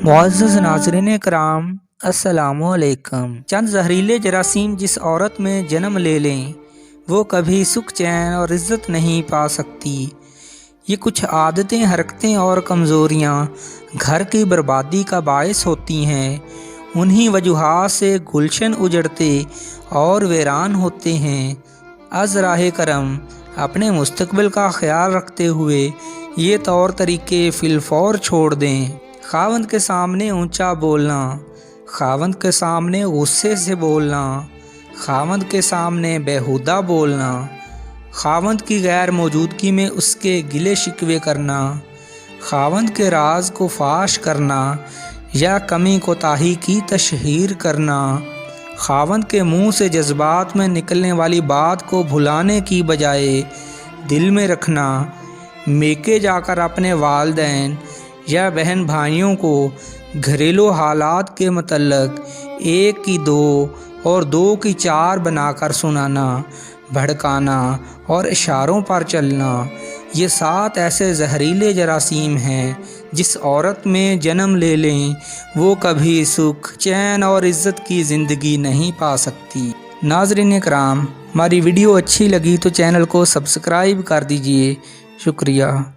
मुअज़्ज़ज़ नाज़रीन कराम, अस्सलामुअलैकुम। चंद जहरीले जरासीम जिस औरत में जन्म ले लें वो कभी सुख चैन और इज़्ज़त नहीं पा सकती। ये कुछ आदतें, हरकतें और कमज़ोरियाँ घर की बर्बादी का बायस होती हैं। उन्हीं वजूहात से गुलशन उजड़ते और वीरान होते हैं। अज़राए करम अपने मुस्तक़बिल का ख्याल रखते हुए ये तौर तरीके फ़िलफौर छोड़ दें। खावंद के सामने ऊंचा बोलना, खावंद के सामने गुस्से से बोलना, खावंद के सामने बेहुदा बोलना, खावंद की गैर मौजूदगी में उसके गिले शिकवे करना, खावंद के राज को फाश करना या कमी कोताही की तशहीर करना, खावंद के मुंह से जज्बात में निकलने वाली बात को भुलाने की बजाय दिल में रखना, मेके जाकर अपने वालिदैन या बहन भाइयों को घरेलू हालात के मतलब एक की दो और दो की चार बनाकर सुनाना, भड़काना और इशारों पर चलना, ये 7 ऐसे जहरीले जरासीम हैं जिस औरत में जन्म ले लें वो कभी सुख, चैन और इज़्ज़त की ज़िंदगी नहीं पा सकती। नाज़रीन कराम, हमारी वीडियो अच्छी लगी तो चैनल को सब्सक्राइब कर दीजिए। शुक्रिया।